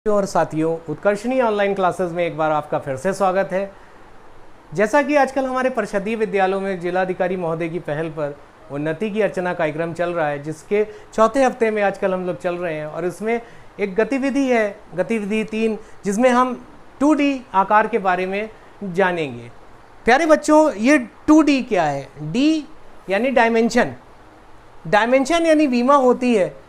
और साथियों, उत्कर्षणी online classes में एक बार आपका फिर से स्वागत है। जैसा कि आजकल हमारे परिषदीय विद्यालयों में जिलाधिकारी महोदय की पहल पर उन्नति की अर्चना कार्यक्रम चल रहा है, जिसके चौथे हफ्ते में आजकल हम लोग चल रहे हैं और इसमें एक गतिविधि है, गतिविधि 3, जिसमें हम 2D आकार के बारे में जानेंगे। प्यारे बच्चों, ये 2D क्या है? डी यानी डायमेंशन, डायमेंशन यानी विमा होती है।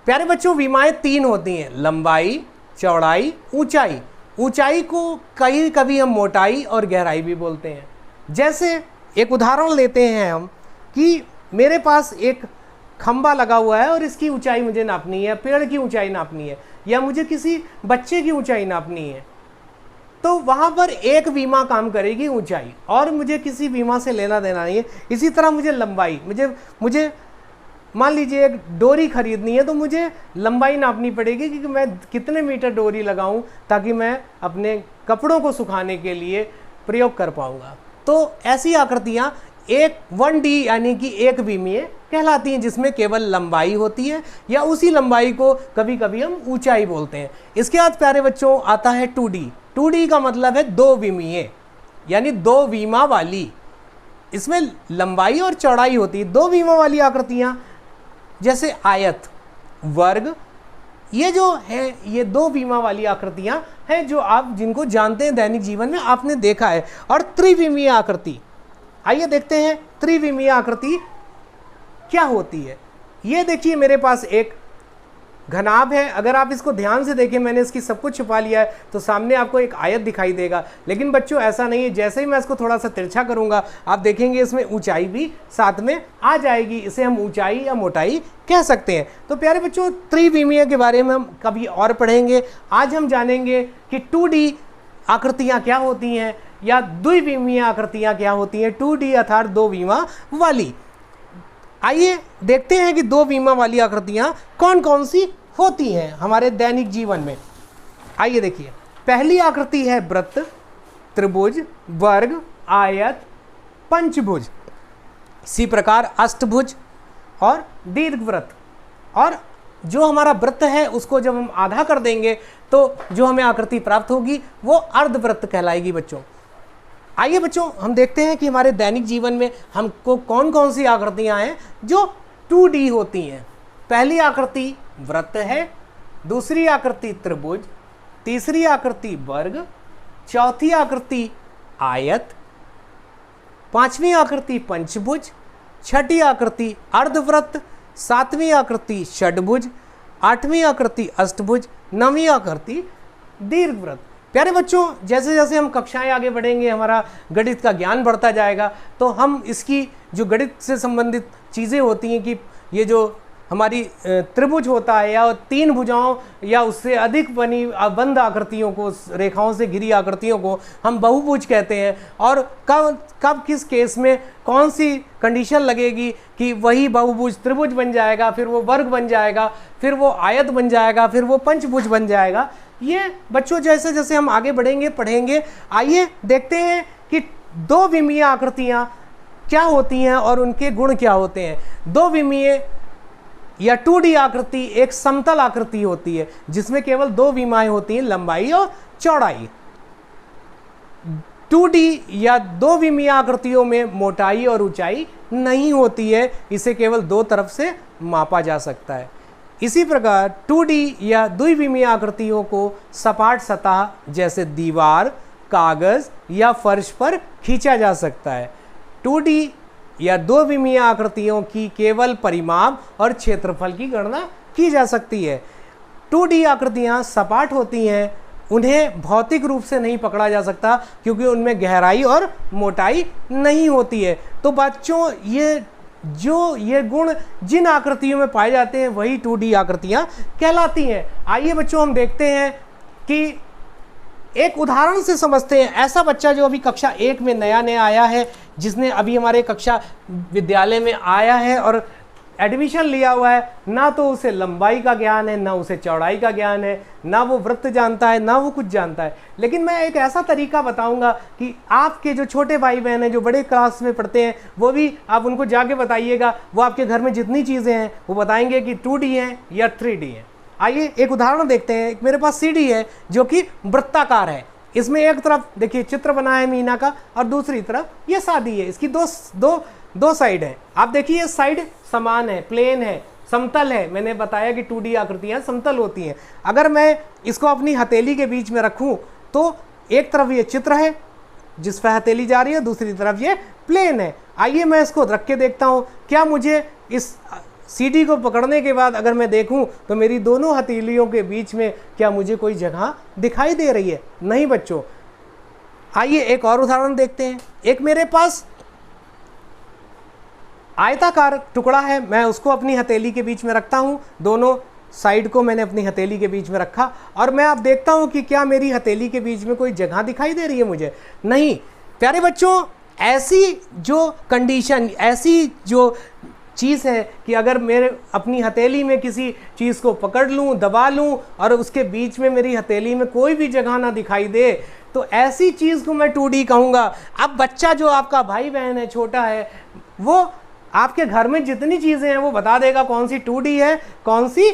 प्यारे बच्चों, विमाएं 3 होती हैं, लंबाई, चौड़ाई, ऊंचाई। ऊंचाई को कभी कभी हम मोटाई और गहराई भी बोलते हैं। जैसे एक उदाहरण लेते हैं हम कि मेरे पास एक खंबा लगा हुआ है और इसकी ऊंचाई मुझे नापनी है, पेड़ की ऊंचाई नापनी है, या मुझे किसी बच्चे की ऊंचाई नापनी है, तो वहाँ पर एक विमा काम करेगी, ऊंचाई, और मुझे किसी विमा से लेना देना नहीं है। इसी तरह मुझे लंबाई, मुझे मान लीजिए एक डोरी खरीदनी है तो मुझे लंबाई नापनी पड़ेगी कि मैं कितने मीटर डोरी लगाऊं ताकि मैं अपने कपड़ों को सुखाने के लिए प्रयोग कर पाऊंगा। तो ऐसी आकृतियां एक 1D यानी कि एक विमीय कहलाती हैं, जिसमें केवल लंबाई होती है या उसी लंबाई को कभी कभी हम ऊंचाई बोलते हैं। इसके बाद प्यारे बच्चों आता है 2D। 2D का मतलब है 2 विमीय यानी 2 विमा वाली। इसमें लंबाई और चौड़ाई होती है। 2 विमा वाली आकृतियां जैसे आयत, वर्ग, ये जो है ये 2 विमा वाली आकृतियां हैं जो आप जिनको जानते हैं, दैनिक जीवन में आपने देखा है। और त्रिविमीय आकृति, आइए देखते हैं त्रिविमीय आकृति क्या होती है। ये देखिए मेरे पास एक घनाभ है। अगर आप इसको ध्यान से देखें, मैंने इसकी सब कुछ छुपा लिया है तो सामने आपको एक आयत दिखाई देगा। लेकिन बच्चों ऐसा नहीं है, जैसे ही मैं इसको थोड़ा सा तिरछा करूंगा आप देखेंगे इसमें ऊंचाई भी साथ में आ जाएगी। इसे हम ऊंचाई या मोटाई कह सकते हैं। तो प्यारे बच्चों, त्रिविमीय के बारे में हम कभी और पढ़ेंगे। आज हम जानेंगे कि 2D आकृतियां क्या होती हैं या द्विविमीय आकृतियां क्या होती हैं। 2D अर्थात 2 विमा वाली। आइए देखते हैं कि 2 विमा वाली आकृतियां कौन कौन सी होती हैं हमारे दैनिक जीवन में। आइए देखिए, पहली आकृति है वृत्त, त्रिभुज, वर्ग, आयत, पंचभुज। इसी प्रकार अष्टभुज और दीर्घवृत्त। और जो हमारा वृत्त है उसको जब हम आधा कर देंगे तो जो हमें आकृति प्राप्त होगी वो अर्धवृत्त कहलाएगी बच्चों। आइए बच्चों, हम देखते हैं कि हमारे दैनिक जीवन में हमको कौन कौन सी आकृतियां हैं जो 2D होती हैं। पहली आकृति वृत्त है, दूसरी आकृति त्रिभुज, तीसरी आकृति वर्ग, चौथी आकृति आयत, पांचवी आकृति पंचभुज, छठी आकृति अर्धवृत्त, सातवीं आकृति षडभुज, आठवीं आकृति अष्टभुज, नवीं आकृति दीर्घवृत्त। प्यारे बच्चों, जैसे जैसे हम कक्षाएं आगे बढ़ेंगे, हमारा गणित का ज्ञान बढ़ता जाएगा, तो हम इसकी जो गणित से संबंधित चीज़ें होती हैं कि ये जो हमारी त्रिभुज होता है या 3 भुजाओं या उससे अधिक बनी बंद आकृतियों को, रेखाओं से घिरी आकृतियों को हम बहुभुज कहते हैं। और कब किस केस में कौन सी कंडीशन लगेगी कि वही बहुभुज त्रिभुज बन जाएगा, फिर वो वर्ग बन जाएगा, फिर वो आयत बन जाएगा, फिर वो पंचभुज बन जाएगा। ये बच्चों जैसे जैसे हम आगे बढ़ेंगे पढ़ेंगे। आइए देखते हैं कि 2 विमीय आकृतियां क्या होती हैं और उनके गुण क्या होते हैं। 2 विमीय या 2D आकृति एक समतल आकृति होती है जिसमें केवल 2 विमाएं होती हैं, लंबाई और चौड़ाई। 2D या 2 विमीय आकृतियों में मोटाई और ऊंचाई नहीं होती है, इसे केवल 2 तरफ से मापा जा सकता है। इसी प्रकार 2D या द्विविमीय आकृतियों को सपाट सतह जैसे दीवार, कागज या फर्श पर खींचा जा सकता है। 2D या 2 विमीय आकृतियों की केवल परिमाप और क्षेत्रफल की गणना की जा सकती है। 2D आकृतियां सपाट होती हैं, उन्हें भौतिक रूप से नहीं पकड़ा जा सकता क्योंकि उनमें गहराई और मोटाई नहीं होती है। तो बच्चों, ये गुण जिन आकृतियों में पाए जाते हैं वही 2D आकृतियां कहलाती हैं। आइए बच्चों, हम देखते हैं कि एक उदाहरण से समझते हैं। ऐसा बच्चा जो अभी कक्षा 1 में नया आया है, जिसने अभी हमारे कक्षा विद्यालय में आया है और एडमिशन लिया हुआ है, ना तो उसे लंबाई का ज्ञान है, ना उसे चौड़ाई का ज्ञान है, ना वो वृत्त जानता है, ना वो कुछ जानता है। लेकिन मैं एक ऐसा तरीका बताऊंगा कि आपके जो छोटे भाई बहन हैं जो बड़े क्लास में पढ़ते हैं, वो भी आप उनको जाके बताइएगा, वो आपके घर में जितनी चीज़ें हैं वो बताएंगे कि 2D हैं या 3D हैं। आइए एक उदाहरण देखते हैं। एक मेरे पास सीढ़ी है जो कि वृत्ताकार है। इसमें एक तरफ देखिए चित्र बना है मीना का और दूसरी तरफ ये शादी है। इसकी दो साइड है। आप देखिए ये साइड समान है, प्लेन है, समतल है। मैंने बताया कि 2D आकृतियां समतल होती हैं। अगर मैं इसको अपनी हथेली के बीच में रखूं तो एक तरफ ये चित्र है जिस पर हथेली जा रही है, दूसरी तरफ ये प्लेन है। आइए मैं इसको रख के देखता हूँ, क्या मुझे इस सीढ़ी को पकड़ने के बाद अगर मैं देखूं तो मेरी दोनों हथेलियों के बीच में क्या मुझे कोई जगह दिखाई दे रही है? नहीं बच्चों। आइए एक और उदाहरण देखते हैं। एक मेरे पास आयताकार टुकड़ा है, मैं उसको अपनी हथेली के बीच में रखता हूं, दोनों साइड को मैंने अपनी हथेली के बीच में रखा और मैं अब देखता हूं कि क्या मेरी हथेली के बीच में कोई जगह दिखाई दे रही है मुझे? नहीं। प्यारे बच्चों, ऐसी जो कंडीशन, ऐसी जो चीज़ है कि अगर मेरे अपनी हथेली में किसी चीज़ को पकड़ लूं, दबा लूं और उसके बीच में मेरी हथेली में कोई भी जगह ना दिखाई दे तो ऐसी चीज़ को मैं 2D कहूँगा। अब बच्चा जो आपका भाई बहन है, छोटा है, वो आपके घर में जितनी चीज़ें हैं वो बता देगा कौन सी 2D है, कौन सी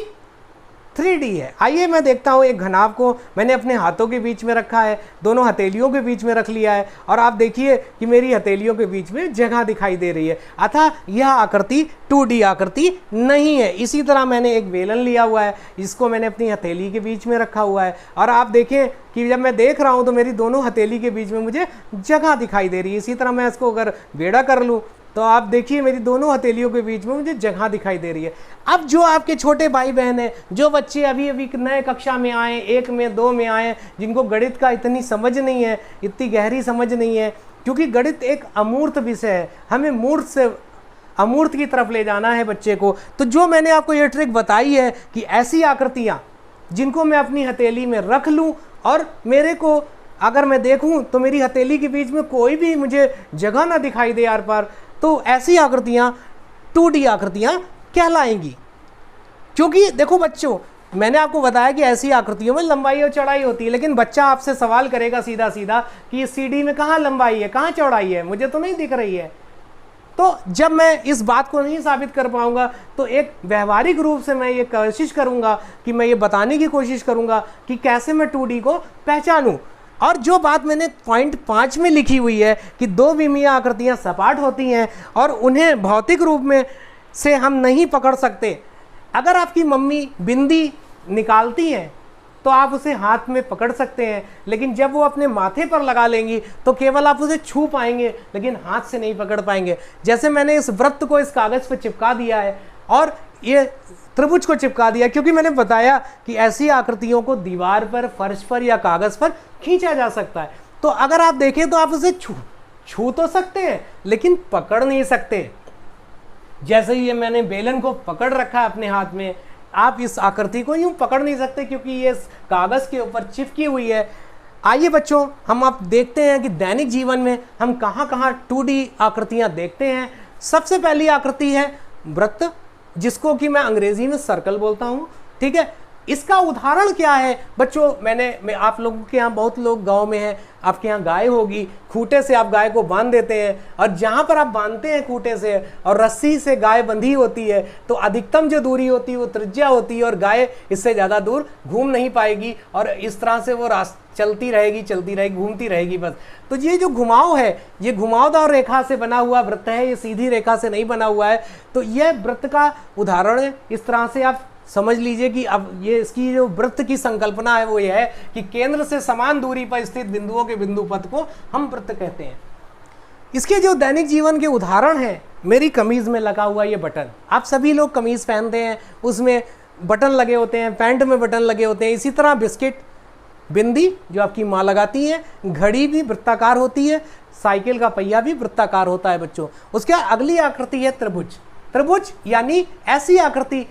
3D है। आइए मैं देखता हूँ एक घनाभ को मैंने अपने हाथों के बीच में रखा है, दोनों हथेलियों के बीच में रख लिया है और आप देखिए कि मेरी हथेलियों के बीच में जगह दिखाई दे रही है। अतः यह आकृति 2D आकृति नहीं है। इसी तरह मैंने एक बेलन लिया हुआ है, इसको मैंने अपनी हथेली के बीच में रखा हुआ है और आप देखें कि जब मैं देख रहा हूँ तो मेरी दोनों हथेली के बीच में मुझे जगह दिखाई दे रही है। इसी तरह मैं इसको अगर बेड़ा कर लूँ तो आप देखिए मेरी दोनों हथेलियों के बीच में मुझे जगह दिखाई दे रही है। अब जो आपके छोटे भाई बहन हैं, जो बच्चे अभी अभी नए कक्षा में आए, 1 में 2 में आए, जिनको गणित का इतनी समझ नहीं है, इतनी गहरी समझ नहीं है, क्योंकि गणित एक अमूर्त विषय है, हमें मूर्त से अमूर्त की तरफ ले जाना है बच्चे को। तो जो मैंने आपको ये ट्रिक बताई है कि ऐसी आकृतियाँ जिनको मैं अपनी हथेली में रख लूँ और मेरे को अगर मैं देखूँ तो मेरी हथेली के बीच में कोई भी मुझे जगह ना दिखाई दे आर पार, तो ऐसी आकृतियाँ 2D आकृतियाँ कहलाएंगी। क्योंकि देखो बच्चों, मैंने आपको बताया कि ऐसी आकृतियों में लंबाई और चौड़ाई होती है, लेकिन बच्चा आपसे सवाल करेगा सीधा सीधा कि इस सीढ़ी में कहाँ लंबाई है, कहाँ चौड़ाई है, मुझे तो नहीं दिख रही है। तो जब मैं इस बात को नहीं साबित कर पाऊंगा तो एक व्यवहारिक रूप से मैं ये कोशिश करूंगा कि मैं ये बताने की कोशिश करूंगा कि कैसे मैं 2D को पहचानूं। और जो बात मैंने पॉइंट 5 में लिखी हुई है कि 2 विमीय आकृतियां सपाट होती हैं और उन्हें भौतिक रूप में से हम नहीं पकड़ सकते। अगर आपकी मम्मी बिंदी निकालती हैं तो आप उसे हाथ में पकड़ सकते हैं, लेकिन जब वो अपने माथे पर लगा लेंगी तो केवल आप उसे छू पाएंगे लेकिन हाथ से नहीं पकड़ पाएंगे। जैसे मैंने इस वृत्त को इस कागज़ पर चिपका दिया है और ये त्रिभुज को चिपका दिया, क्योंकि मैंने बताया कि ऐसी आकृतियों को दीवार पर, फर्श पर या कागज़ पर खींचा जा सकता है। तो अगर आप देखें तो आप उसे छू तो सकते हैं लेकिन पकड़ नहीं सकते। जैसे ही ये मैंने बेलन को पकड़ रखा है अपने हाथ में, आप इस आकृति को यूं पकड़ नहीं सकते क्योंकि ये कागज़ के ऊपर चिपकी हुई है। आइए बच्चों, हम आप देखते हैं कि दैनिक जीवन में हम कहाँ कहाँ 2D आकृतियाँ देखते हैं। सबसे पहली आकृति है वृत्त, जिसको कि मैं अंग्रेजी में सर्कल बोलता हूँ। ठीक है, इसका उदाहरण क्या है बच्चों? मैं आप लोगों के यहाँ बहुत लोग गांव में हैं, आपके यहाँ गाय होगी, खूंटे से आप गाय को बांध देते हैं और जहाँ पर आप बांधते हैं खूंटे से और रस्सी से गाय बंधी होती है तो अधिकतम जो दूरी होती है वो त्रिज्या होती है और गाय इससे ज़्यादा दूर घूम नहीं पाएगी और इस तरह से वो चलती रहेगी, घूमती रहेगी बस। तो ये जो घुमाव है, ये घुमावदार रेखा से बना हुआ वृत्त है, ये सीधी रेखा से नहीं बना हुआ है। तो यह वृत्त का उदाहरण है। इस तरह से आप समझ लीजिए कि अब ये इसकी जो वृत्त की संकल्पना है वो ये है कि केंद्र से समान दूरी पर स्थित बिंदुओं के बिंदु पथ को हम वृत्त कहते हैं। इसके जो दैनिक जीवन के उदाहरण हैं, मेरी कमीज में लगा हुआ ये बटन, आप सभी लोग कमीज पहनते हैं, उसमें बटन लगे होते हैं, पैंट में बटन लगे होते हैं। इसी तरह बिस्किट, बिंदी जो आपकी माँ लगाती है, घड़ी भी वृत्ताकार होती है, साइकिल का पहिया भी वृत्ताकार होता है बच्चों। उसके अगली आकृति है त्रिभुज। त्रिभुज यानी ऐसी आकृति,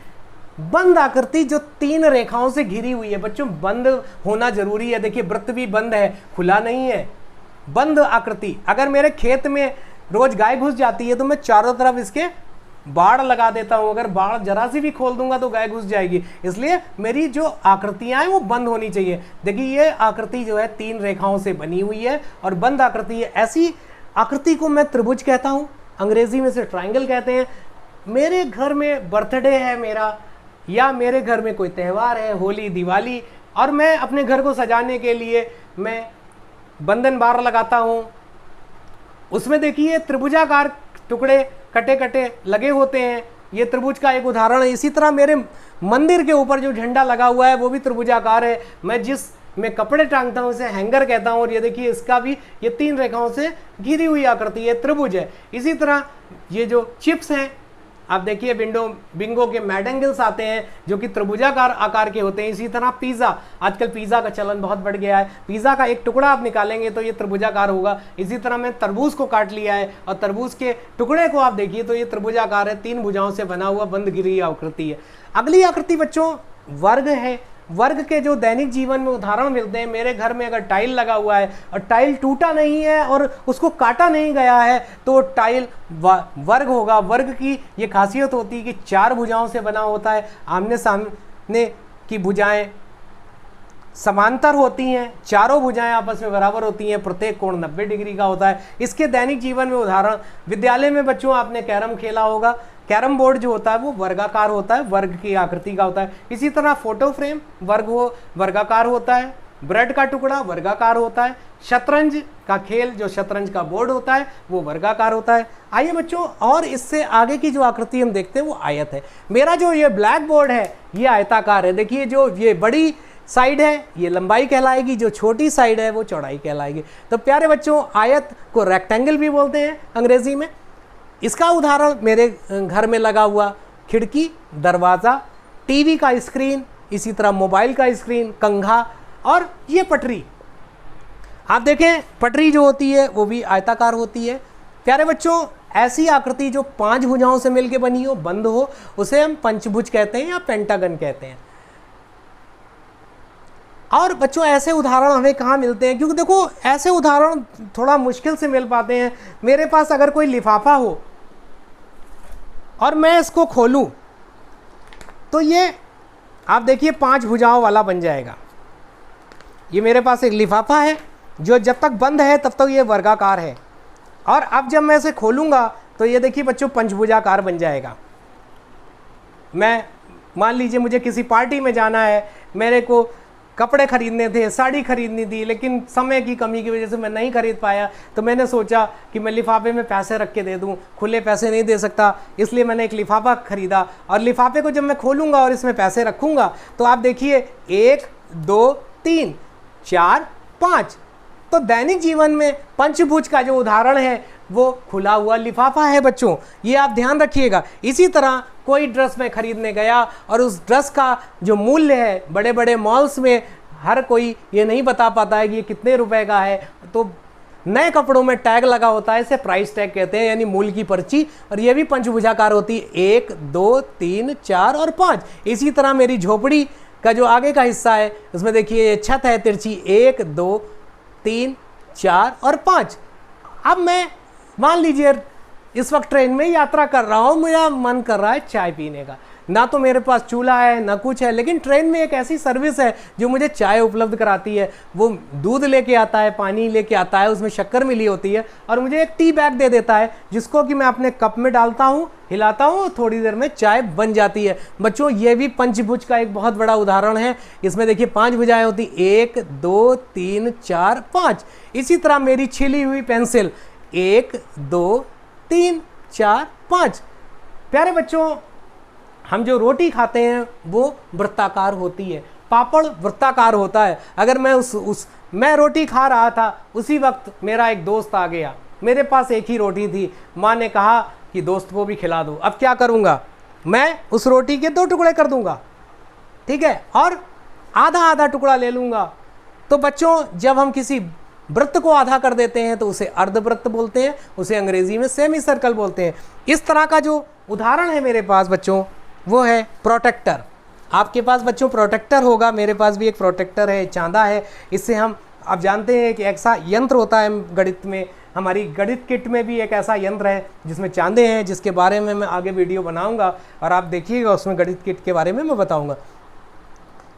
बंद आकृति जो 3 रेखाओं से घिरी हुई है। बच्चों बंद होना जरूरी है। देखिए वृत्त भी बंद है, खुला नहीं है, बंद आकृति। अगर मेरे खेत में रोज गाय घुस जाती है तो मैं चारों तरफ इसके बाड़ लगा देता हूं। अगर बाड़ जरा सी भी खोल दूंगा तो गाय घुस जाएगी, इसलिए मेरी जो आकृतियां हैं वो बंद होनी चाहिए। देखिए ये आकृति जो है 3 रेखाओं से बनी हुई है और बंद आकृति है। ऐसी आकृति को मैं त्रिभुज कहता हूं, अंग्रेजी में से ट्रायंगल कहते हैं। मेरे घर में बर्थडे है मेरा या मेरे घर में कोई त्यौहार है, होली, दिवाली, और मैं अपने घर को सजाने के लिए मैं बंधन बार लगाता हूँ, उसमें देखिए त्रिभुजाकार टुकड़े कटे कटे लगे होते हैं, ये त्रिभुज का एक उदाहरण है। इसी तरह मेरे मंदिर के ऊपर जो झंडा लगा हुआ है वो भी त्रिभुजाकार है। मैं जिस में कपड़े टांगता हूँ उसे हैंगर कहता हूँ, और ये देखिए इसका भी ये 3 रेखाओं से घिरी हुई आकृति है, त्रिभुज है। इसी तरह ये जो चिप्स हैं, आप देखिए बिंगो के मैडेंगल्स आते हैं जो कि त्रिभुजाकार आकार के होते हैं। इसी तरह पिज़्ज़ा, आजकल पिज़्ज़ा का चलन बहुत बढ़ गया है, पिज़्ज़ा का एक टुकड़ा आप निकालेंगे तो ये त्रिभुजाकार होगा। इसी तरह मैं तरबूज को काट लिया है और तरबूज के टुकड़े को आप देखिए तो ये त्रिभुजाकार है, 3 भुजाओं से बना हुआ बंद गिरी आकृति है। अगली आकृति बच्चों वर्ग है। वर्ग के जो दैनिक जीवन में उदाहरण मिलते हैं, मेरे घर में अगर टाइल लगा हुआ है और टाइल टूटा नहीं है और उसको काटा नहीं गया है तो टाइल वर्ग होगा। वर्ग की ये खासियत होती है कि 4 भुजाओं से बना होता है, आमने सामने की भुजाएं समांतर होती हैं, चारों भुजाएं आपस में बराबर होती हैं, प्रत्येक कोण 90 डिग्री का होता है। इसके दैनिक जीवन में उदाहरण, विद्यालय में बच्चों आपने कैरम खेला होगा, कैरम बोर्ड जो होता है वो वर्गाकार होता है, वर्ग की आकृति का होता है। इसी तरह फोटो फ्रेम वर्गाकार होता है, ब्रेड का टुकड़ा वर्गाकार होता है, शतरंज का खेल जो शतरंज का बोर्ड होता है वो वर्गाकार होता है। आइए बच्चों, और इससे आगे की जो आकृति हम देखते हैं वो आयत है। मेरा जो ये ब्लैक बोर्ड है ये आयताकार है। देखिए जो ये बड़ी साइड है ये लंबाई कहलाएगी, जो छोटी साइड है वो चौड़ाई कहलाएगी। तो प्यारे बच्चों, आयत को रेक्टेंगल भी बोलते हैं अंग्रेजी में। इसका उदाहरण मेरे घर में लगा हुआ खिड़की, दरवाज़ा, टीवी का स्क्रीन, इसी तरह मोबाइल का स्क्रीन, कंघा और ये पटरी। आप देखें पटरी जो होती है वो भी आयताकार होती है। प्यारे बच्चों, ऐसी आकृति जो 5 भुजाओं से मिलकर बनी हो, बंद हो, उसे हम पंचभुज कहते हैं या पेंटागन कहते हैं। और बच्चों ऐसे उदाहरण हमें कहाँ मिलते हैं, क्योंकि देखो ऐसे उदाहरण थोड़ा मुश्किल से मिल पाते हैं। मेरे पास अगर कोई लिफाफा हो और मैं इसको खोलूं तो ये आप देखिए 5 भुजाओं वाला बन जाएगा। ये मेरे पास एक लिफाफा है जो जब तक बंद है तब तक ये वर्गाकार है, और अब जब मैं इसे खोलूंगा तो ये देखिए बच्चों पंचभुजाकार बन जाएगा। मैं मान लीजिए मुझे किसी पार्टी में जाना है, मेरे को कपड़े खरीदने थे, साड़ी खरीदनी थी, लेकिन समय की कमी की वजह से मैं नहीं खरीद पाया, तो मैंने सोचा कि मैं लिफाफे में पैसे रख के दे दूं, खुले पैसे नहीं दे सकता, इसलिए मैंने एक लिफाफा खरीदा। और लिफाफे को जब मैं खोलूंगा और इसमें पैसे रखूंगा तो आप देखिए 1 2 3 4 5। तो दैनिक जीवन में पंचभुज का जो उदाहरण है वो खुला हुआ लिफाफा है बच्चों, ये आप ध्यान रखिएगा। इसी तरह कोई ड्रेस मैं खरीदने गया और उस ड्रेस का जो मूल्य है, बड़े बड़े मॉल्स में हर कोई ये नहीं बता पाता है कि ये कितने रुपए का है, तो नए कपड़ों में टैग लगा होता है, इसे प्राइस टैग कहते हैं, यानी मूल्य की पर्ची, और ये भी पंचभुजाकार होती है, 1 2 3 4 और 5। इसी तरह मेरी झोपड़ी का जो आगे का हिस्सा है उसमें देखिए ये छत है तिरछी, 1 2 3 4 और 5। अब मैं मान लीजिए इस वक्त ट्रेन में यात्रा कर रहा हूँ, मेरा मन कर रहा है चाय पीने का, ना तो मेरे पास चूल्हा है ना कुछ है, लेकिन ट्रेन में एक ऐसी सर्विस है जो मुझे चाय उपलब्ध कराती है। वो दूध लेके आता है, पानी लेके आता है, उसमें शक्कर मिली होती है, और मुझे एक टी बैग दे देता है जिसको कि मैं अपने कप में डालता हूँ, हिलाता हूँ, थोड़ी देर में चाय बन जाती है। बच्चों ये भी पंचभुज का एक बहुत बड़ा उदाहरण है। इसमें देखिए 5 भुजाएं होती, 1 2 3 4 5। इसी तरह मेरी छिली हुई पेंसिल, 1 2 3 4 5। प्यारे बच्चों, हम जो रोटी खाते हैं वो वृत्ताकार होती है, पापड़ वृत्ताकार होता है। अगर मैं मैं रोटी खा रहा था, उसी वक्त मेरा एक दोस्त आ गया, मेरे पास एक ही रोटी थी, माँ ने कहा कि दोस्त को भी खिला दो। अब क्या करूँगा, मैं उस रोटी के 2 टुकड़े कर दूंगा, ठीक है, और आधा आधा टुकड़ा ले लूँगा। तो बच्चों जब हम किसी वृत्त को आधा कर देते हैं तो उसे अर्धवृत्त बोलते हैं, उसे अंग्रेजी में सेमी सर्कल बोलते हैं। इस तरह का जो उदाहरण है मेरे पास बच्चों वो है प्रोटेक्टर। आपके पास बच्चों प्रोटेक्टर होगा, मेरे पास भी एक प्रोटेक्टर है, चांदा है। इससे हम आप जानते हैं कि ऐसा यंत्र होता है गणित में, हमारी गणित किट में भी एक ऐसा यंत्र है जिसमें चांदे हैं, जिसके बारे में मैं आगे वीडियो बनाऊंगा और आप देखिएगा, उसमें गणित किट के बारे में मैं बताऊंगा।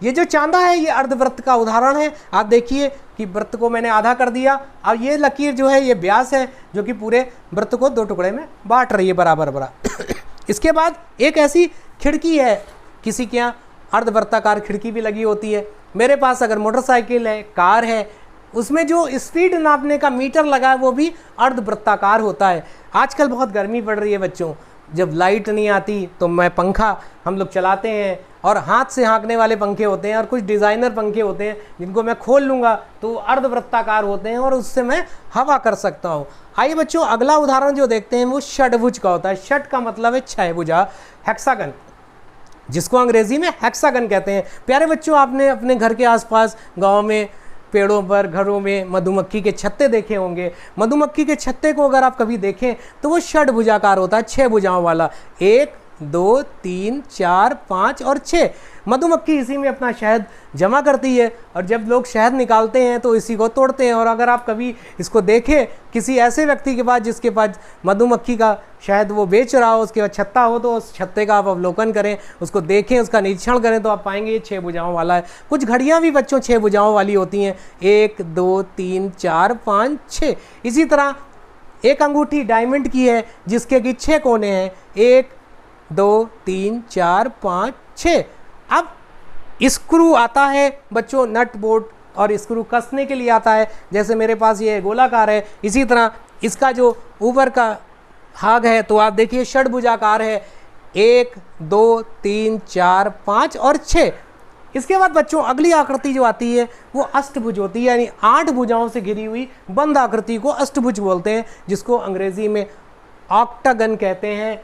ये जो चांदा है ये अर्धवृत्त का उदाहरण है। आप देखिए कि वृत्त को मैंने आधा कर दिया, अब ये लकीर जो है ये व्यास है जो कि पूरे वृत्त को 2 टुकड़े में बांट रही है बराबर बराबर। इसके बाद एक ऐसी खिड़की है किसी के यहाँ अर्धवृत्ताकार खिड़की भी लगी होती है। मेरे पास अगर मोटरसाइकिल है, कार है, उसमें जो स्पीड नापने का मीटर लगा है वो भी अर्धवृत्ताकार होता है। आजकल बहुत गर्मी पड़ रही है बच्चों, जब लाइट नहीं आती तो मैं पंखा हम लोग चलाते हैं, और हाथ से हाँकने वाले पंखे होते हैं और कुछ डिज़ाइनर पंखे होते हैं जिनको मैं खोल लूँगा तो अर्धवृत्ताकार होते हैं और उससे मैं हवा कर सकता हूँ। आइए बच्चों, अगला उदाहरण जो देखते हैं वो षटभुज का होता है। षट का मतलब है छह भुजा, हेक्सागन, जिसको अंग्रेजी में हेक्सागन कहते हैं। प्यारे बच्चों, आपने अपने घर के आसपास गांव में पेड़ों पर, घरों में मधुमक्खी के छत्ते देखे होंगे। मधुमक्खी के छत्ते को अगर आप कभी देखें तो वो षटभुजाकार होता है, छह भुजाओं वाला। 1 2 3 4 5 और 6। मधुमक्खी इसी में अपना शहद जमा करती है और जब लोग शहद निकालते हैं तो इसी को तोड़ते हैं। और अगर आप कभी इसको देखें किसी ऐसे व्यक्ति के पास जिसके पास मधुमक्खी का शहद वो बेच रहा हो, उसके पास छत्ता हो, तो उस छत्ते का आप अवलोकन करें, उसको देखें, उसका निरीक्षण करें तो आप पाएंगे ये 6 भुजाओं वाला है। कुछ घड़ियाँ भी बच्चों 6 भुजाओं वाली होती हैं, 1 2 3 4 5 6। इसी तरह एक अंगूठी डायमंड की है जिसके कि 6 कोने हैं, 1 2 3 4 5 6। अब स्क्रू आता है बच्चों, नट बोल्ट और स्क्रू कसने के लिए आता है। जैसे मेरे पास ये गोलाकार है, इसी तरह इसका जो ऊपर का भाग है तो आप देखिए षटभुजाकार है, 1 2 3 4 5 और 6। इसके बाद बच्चों अगली आकृति जो आती है वो अष्टभुज होती है, यानी 8 भुजाओं से घिरी हुई बंद आकृति को अष्टभुज बोलते हैं, जिसको अंग्रेजी में ऑक्टागन कहते हैं।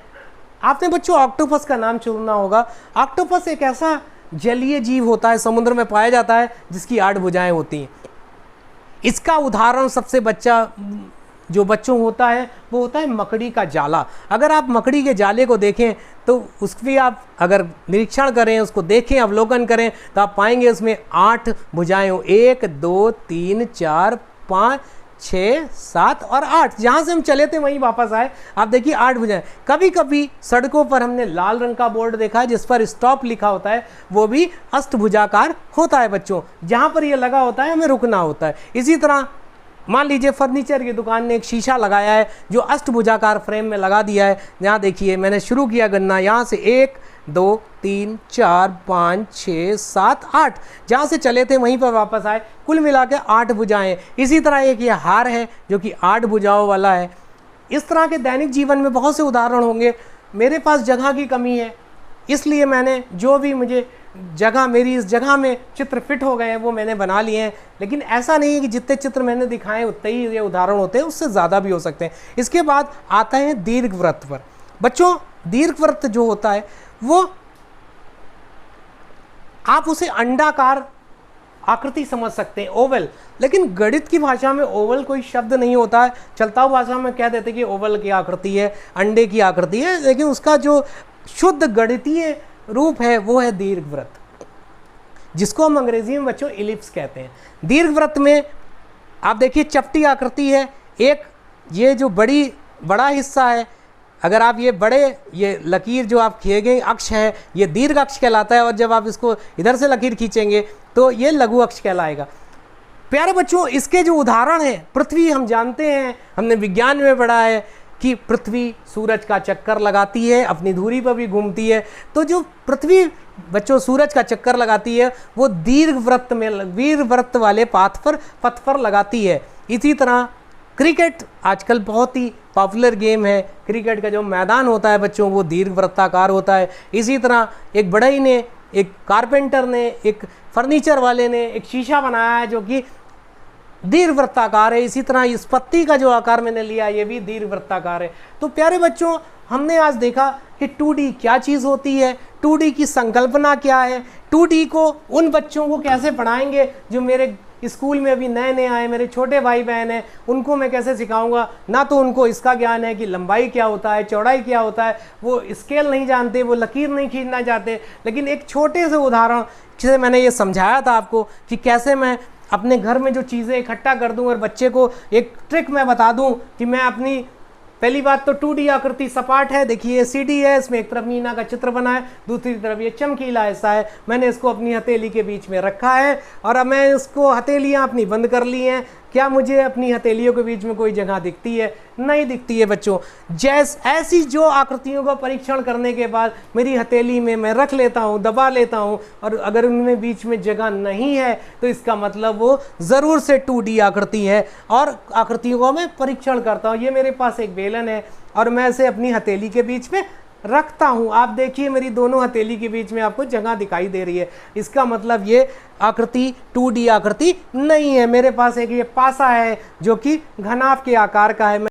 आपने बच्चों ऑक्टोपस का नाम सुना होगा। ऑक्टोपस एक ऐसा जलीय जीव होता है, समुद्र में पाया जाता है, जिसकी 8 भुजाएं होती हैं। इसका उदाहरण सबसे जो बच्चों होता है वो होता है मकड़ी का जाला। अगर आप मकड़ी के जाले को देखें तो उसकी आप अगर निरीक्षण करें, उसको देखें, अवलोकन करें तो आप पाएंगे उसमें 8 भुजाएं हो, 1 2 3 4 5 6 7 और 8। जहाँ से हम चले थे वहीं वापस आए, आप देखिए 8 भुजाएं। कभी कभी सड़कों पर हमने लाल रंग का बोर्ड देखा है जिस पर स्टॉप लिखा होता है, वो भी अष्टभुजाकार होता है बच्चों। जहाँ पर ये लगा होता है हमें रुकना होता है। इसी तरह मान लीजिए फर्नीचर की दुकान ने एक शीशा लगाया है जो अष्टभुजाकार फ्रेम में लगा दिया है। यहाँ देखिए मैंने शुरू किया गणना, यहाँ से 1 2 3 4 5 6 7 8, जहाँ से चले थे वहीं पर वापस आए, कुल मिला के 8 भुजाएं। इसी तरह एक ये हार है जो कि 8 भुजाओं वाला है। इस तरह के दैनिक जीवन में बहुत से उदाहरण होंगे। मेरे पास जगह की कमी है, इसलिए मैंने जो भी मुझे जगह, मेरी इस जगह में चित्र फिट हो गए हैं वो मैंने बना लिए हैं। लेकिन ऐसा नहीं है कि जितने चित्र मैंने दिखाए उतने ही ये उदाहरण होते हैं, उससे ज़्यादा भी हो सकते हैं। इसके बाद आता है दीर्घवृत्त पर। बच्चों दीर्घवृत्त जो होता है वो आप उसे अंडाकार आकृति समझ सकते हैं, ओवल। लेकिन गणित की भाषा में ओवल कोई शब्द नहीं होता है। चलता हुआ भाषा में कह देते कि ओवल की आकृति है, अंडे की आकृति है, लेकिन उसका जो शुद्ध गणितीय रूप है वो है दीर्घवृत्त, जिसको हम अंग्रेजी में बच्चों इलिप्स कहते हैं। दीर्घवृत्त में आप देखिए चपटी आकृति है, एक ये जो बड़ा हिस्सा है, अगर आप ये लकीर जो आप खींचे गए अक्ष है, ये दीर्घ अक्ष कहलाता है, और जब आप इसको इधर से लकीर खींचेंगे तो ये लघु अक्ष कहलाएगा। प्यारे बच्चों, इसके जो उदाहरण हैं, पृथ्वी हम जानते हैं, हमने विज्ञान में पढ़ा है कि पृथ्वी सूरज का चक्कर लगाती है, अपनी धुरी पर भी घूमती है। तो जो पृथ्वी बच्चों सूरज का चक्कर लगाती है वो दीर्घवृत्त वाले पथ पर लगाती है। इसी तरह क्रिकेट आजकल बहुत ही पॉपुलर गेम है। क्रिकेट का जो मैदान होता है बच्चों वो दीर्घवृत्ताकार होता है। इसी तरह एक बढ़ई ने, एक कारपेंटर ने, एक फर्नीचर वाले ने एक शीशा बनाया है जो कि दीर्घवृत्ताकार है। इसी तरह इस पत्ती का जो आकार मैंने लिया ये भी दीर्घवृत्ताकार है। तो प्यारे बच्चों, हमने आज देखा कि 2D क्या चीज़ होती है, 2D की संकल्पना क्या है, 2D को उन बच्चों को कैसे पढ़ाएंगे जो मेरे स्कूल में अभी नए नए आए, मेरे छोटे भाई बहन हैं, उनको मैं कैसे सिखाऊंगा। ना तो उनको इसका ज्ञान है कि लंबाई क्या होता है, चौड़ाई क्या होता है, वो स्केल नहीं जानते, वो लकीर नहीं खींचना चाहते। लेकिन एक छोटे से उदाहरण से मैंने ये समझाया था आपको कि कैसे मैं अपने घर में जो चीज़ें इकट्ठा कर दूं और बच्चे को एक ट्रिक मैं बता दूं कि मैं अपनी, पहली बात तो 2D आकृति सपाट है, देखिए ये CD है, इसमें एक तरफ मीना का चित्र बना है, दूसरी तरफ ये चमकीला हिस्सा है। मैंने इसको अपनी हथेली के बीच में रखा है और अब मैं इसको हथेलियाँ अपनी बंद कर ली हैं, क्या मुझे अपनी हथेलियों के बीच में कोई जगह दिखती है? नहीं दिखती है बच्चों। ऐसी जो आकृतियों का परीक्षण करने के बाद मेरी हथेली में मैं रख लेता हूँ, दबा लेता हूँ, और अगर उनमें बीच में जगह नहीं है तो इसका मतलब वो ज़रूर से 2D आकृति है। और आकृतियों का मैं परीक्षण करता हूँ। ये मेरे पास एक बेलन है और मैं इसे अपनी हथेली के बीच में रखता हूं। आप देखिए मेरी दोनों हथेली के बीच में आपको जगह दिखाई दे रही है। इसका मतलब ये आकृति 2D आकृति नहीं है। मेरे पास एक ये पासा है जो कि घनाभ के आकार का है।